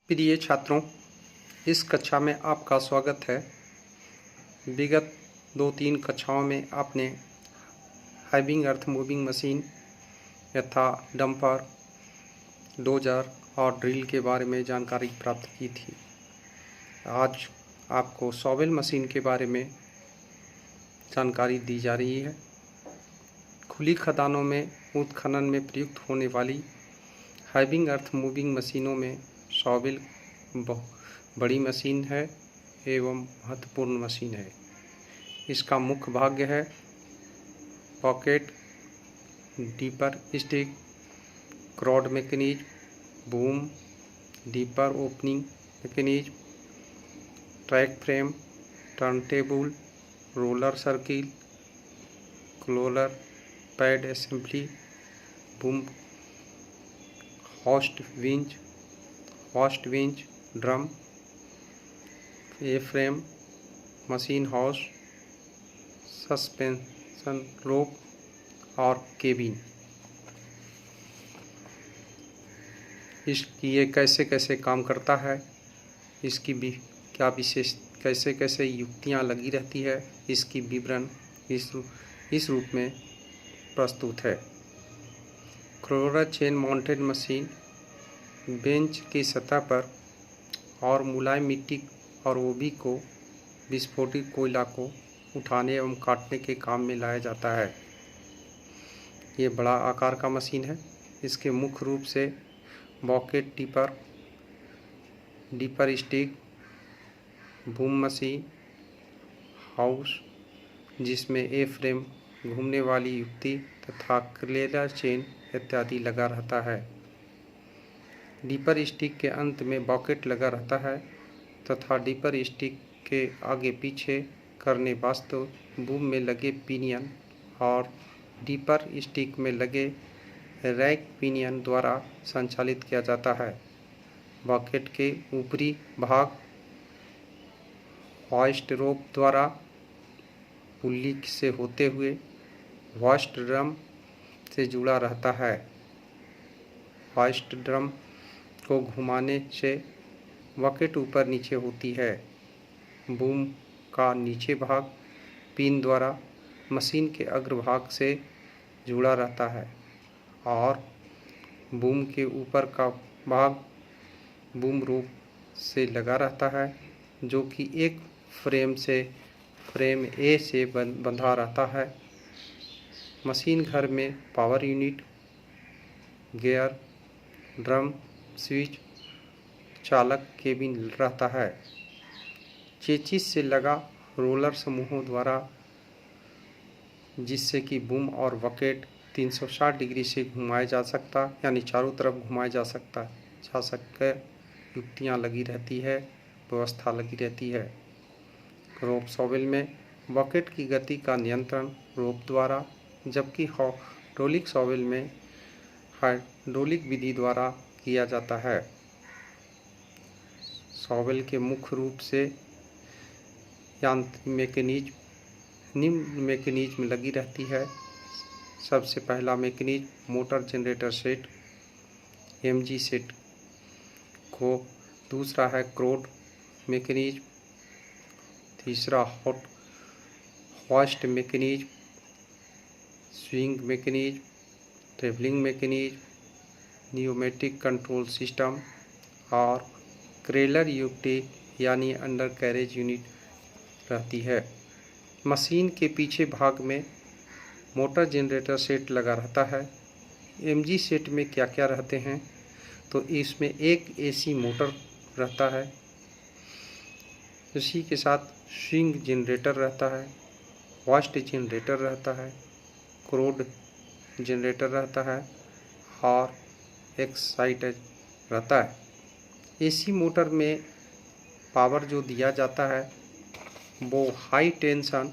प्रिय छात्रों, इस कक्षा में आपका स्वागत है। विगत 2-3 कक्षाओं में आपने हाइविंग अर्थ मूविंग मशीन यथा डंपर, डोजर और ड्रिल के बारे में जानकारी प्राप्त की थी। आज आपको शॉवेल मशीन के बारे में जानकारी दी जा रही है। खुली खदानों में उत्खनन में प्रयुक्त होने वाली हाइविंग अर्थ मूविंग मशीनों में शॉवेल बड़ी मशीन है एवं महत्वपूर्ण मशीन है। इसका मुख्य भाग है pocket, dipper stick, crowd mechanism, boom, dipper opening mechanism, track frame, turntable, roller circle, crawler, pad assembly, boom, hoist winch, drum, A frame, machine house, suspension rope और केबिन। इसकी ये कैसे कैसे काम करता है, इसकी भी क्या विशेष कैसे कैसे युक्तियाँ लगी रहती है, इसकी विवरण इस रूप में प्रस्तुत है। Crawler chain mounted machine bench की सतह पर और मुलायम मिट्टी और ओबी को विस्फोटित कोयला को उठाने एवं काटने के काम में लाया जाता है। ये बड़ा आकार का मशीन है। इसके मुख्य रूप से bouquet, deeper stick, boom machine house जिसमें ए फ्रेम, घूमने वाली युक्ति तथा क्रोलर चेन इत्यादि लगा रहता है। डीपर स्टिक के अंत में बॉकेट लगा रहता है तथा डीपर स्टिक के आगे पीछे करने वास्तव बूम में लगे पिनियन और डीपर स्टिक में लगे रैक पिनियन द्वारा संचालित किया जाता है। बॉकेट के ऊपरी भाग हॉइस्ट रोप द्वारा पुल्ली से होते हुए हॉइस्ट ड्रम से जुड़ा रहता है। हॉइस्ट ड्रम को घुमाने से बॉकेट ऊपर नीचे होती है। बूम का नीचे भाग पिन द्वारा मशीन के अग्रभाग से जुड़ा रहता है और बूम के ऊपर का भाग बूम रोप से लगा रहता है, जो कि एक फ्रेम ए से बंधा रहता है। मशीन घर में power unit, gear, drum, switch, चालक केबिन रहता है। चेचिस से लगा रोलर समूहों द्वारा, जिससे कि बूम और बॉकेट 360 डिग्री से घुमाया जा सकता, यानी चारों तरफ घुमाया जा सके युक्तियाँ लगी रहती है, व्यवस्था लगी रहती है। रोप शॉवेल में बॉकेट की गति का नियंत्रण रोप द्वारा, जबकि हाइड्रोलिक शॉवेल में हाइड्रोलिक विधि द्वारा किया जाता है। शॉवेल के मुख्य रूप से यांत्रिक मैकेनिज्म निम्न मैकेनिज्म लगी रहती है। सबसे पहला mechanism motor generator set, MG set को, दूसरा है क्रोड मैकेनिज्म, तीसरा hoist mechanism, swing mechanism, travelling mechanism, pneumatic control system और क्रोलर यूनिट यानी अंडर कैरेज यूनिट रहती है। मशीन के पीछे भाग में मोटर जनरेटर सेट लगा रहता है। एमजी सेट में क्या क्या रहते हैं, तो इसमें एक एसी मोटर रहता है, इसी के साथ स्विंग जनरेटर रहता है, हॉइस्ट जनरेटर रहता है, क्रोड जनरेटर रहता है और एक्साइटर रहता है। एसी मोटर में पावर जो दिया जाता है वो हाई टेंशन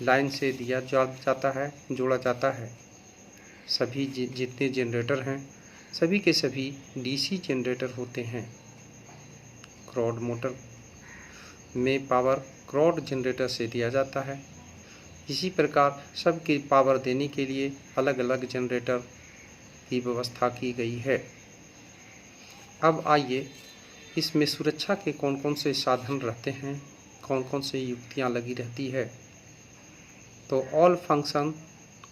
लाइन से दिया जाता है, जोड़ा जाता है। सभी जितने जनरेटर हैं सभी के सभी डीसी जनरेटर होते हैं। क्रोड मोटर में पावर क्रोड जनरेटर से दिया जाता है। इसी प्रकार सबकी पावर देने के लिए अलग अलग जनरेटर की व्यवस्था की गई है। अब आइए इसमें सुरक्षा के कौन कौन से साधन रहते हैं, कौन कौन से युक्तियाँ लगी रहती है। तो all function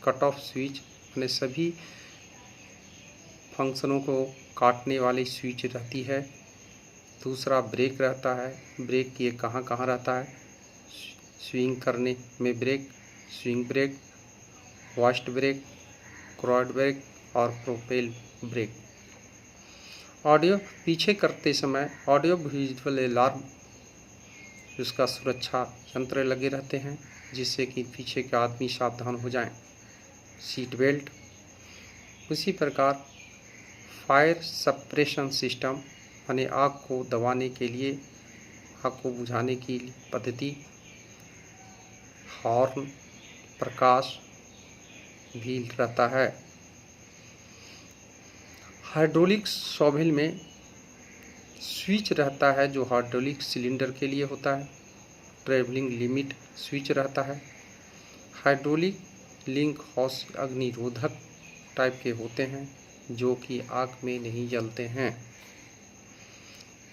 cut off switch, यानी सभी फंक्शनों को काटने वाली स्विच रहती है। दूसरा ब्रेक रहता है, ब्रेक ये कहाँ कहाँ रहता है, स्विंग करने में brake, swing brake, vast brake, crowd brake और प्रोपेल ब्रेक। ऑडियो पीछे करते समय ऑडियो विजुअल अलार्म, उसका सुरक्षा यंत्र लगे रहते हैं जिससे कि पीछे के आदमी सावधान हो जाएं। सीट बेल्ट, उसी प्रकार फायर सप्रेशन सिस्टम, यानी आग को दबाने के लिए, आग को बुझाने की पद्धति, हॉर्न, प्रकाश भी रहता है। हाइड्रोलिक शॉवेल में स्विच रहता है जो हाइड्रोलिक सिलेंडर के लिए होता है। ट्रैवलिंग लिमिट स्विच रहता है। हाइड्रोलिक लिंक हाउस अग्निरोधक टाइप के होते हैं जो कि आग में नहीं जलते हैं।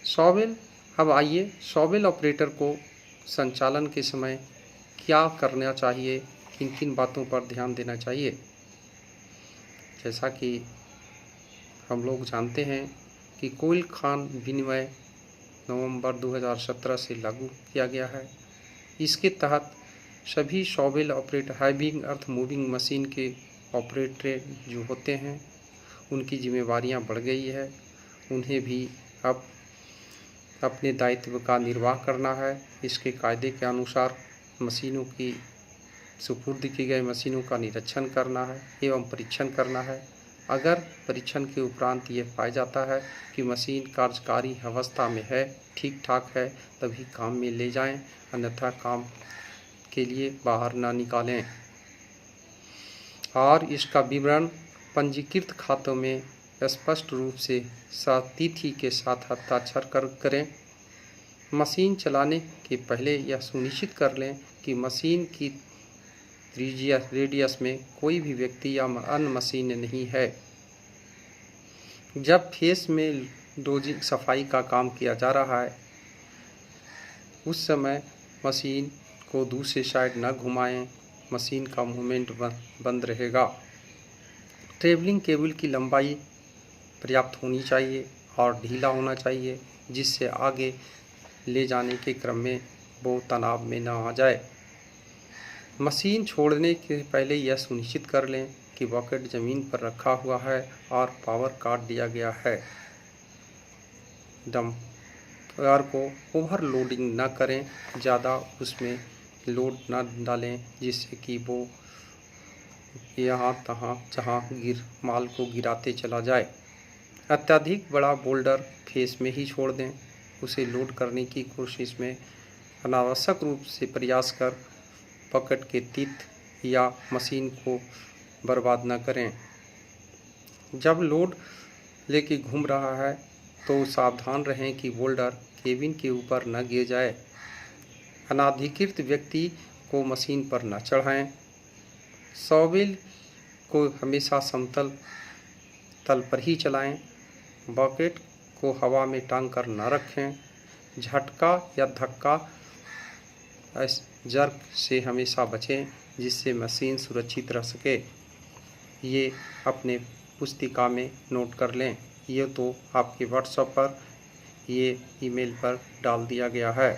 शॉवेल, अब आइए शॉवेल ऑपरेटर को संचालन के समय क्या करना चाहिए, किन किन बातों पर ध्यान देना चाहिए। जैसा कि हम लोग जानते हैं कि कोयल खान विनिमय नवंबर 2017 से लागू किया गया है। इसके तहत सभी shovel operator, having earth moving machine के ऑपरेटर जो होते हैं उनकी जिम्मेवारियां बढ़ गई है। उन्हें भी अब अपने दायित्व का निर्वाह करना है। इसके कायदे के अनुसार मशीनों की सुपुर्द की गई मशीनों का निरीक्षण करना है एवं परीक्षण करना है। अगर परीक्षण के उपरांत ये पाया जाता है कि मशीन कार्यकारी अवस्था में है, ठीक ठाक है, तभी काम में ले जाएं, अन्यथा काम के लिए बाहर ना निकालें। और इसका विवरण पंजीकृत खातों में स्पष्ट रूप से तिथि के साथ हस्ताक्षर करें। मशीन चलाने के पहले यह सुनिश्चित कर लें कि मशीन की रेडियस में कोई भी व्यक्ति या अन्य मशीन नहीं है। जब फेस में डोजिंग सफाई का काम किया जा रहा है उस समय मशीन को दूसरी साइड न घुमाएं, मशीन का मूवमेंट बंद रहेगा। ट्रैवलिंग केबल की लंबाई पर्याप्त होनी चाहिए और ढीला होना चाहिए जिससे आगे ले जाने के क्रम में वो तनाव में न आ जाए। मशीन छोड़ने के पहले यह सुनिश्चित कर लें कि बकेट ज़मीन पर रखा हुआ है और पावर काट दिया गया है। डंपर को ओवरलोडिंग न करें, ज़्यादा उसमें लोड न डालें जिससे कि वो यहाँ तहाँ जहाँ माल को गिराते चला जाए। अत्यधिक बड़ा बोल्डर फेस में ही छोड़ दें। उसे लोड करने की कोशिश में अनावश्यक रूप से प्रयास कर बकेट के तीत या मशीन को बर्बाद न करें। जब लोड लेके घूम रहा है तो सावधान रहें कि बोल्डर केबिन के ऊपर न गिर जाए। अनाधिकृत व्यक्ति को मशीन पर न चढ़ाएं। शॉवेल को हमेशा समतल तल पर ही चलाएं। बकेट को हवा में टांग कर न रखें। झटका या धक्का जर्क से हमेशा बचें जिससे मशीन सुरक्षित रह सके। ये अपने पुस्तिका में नोट कर लें। ये तो आपके व्हाट्सएप पर, ये ईमेल पर डाल दिया गया है।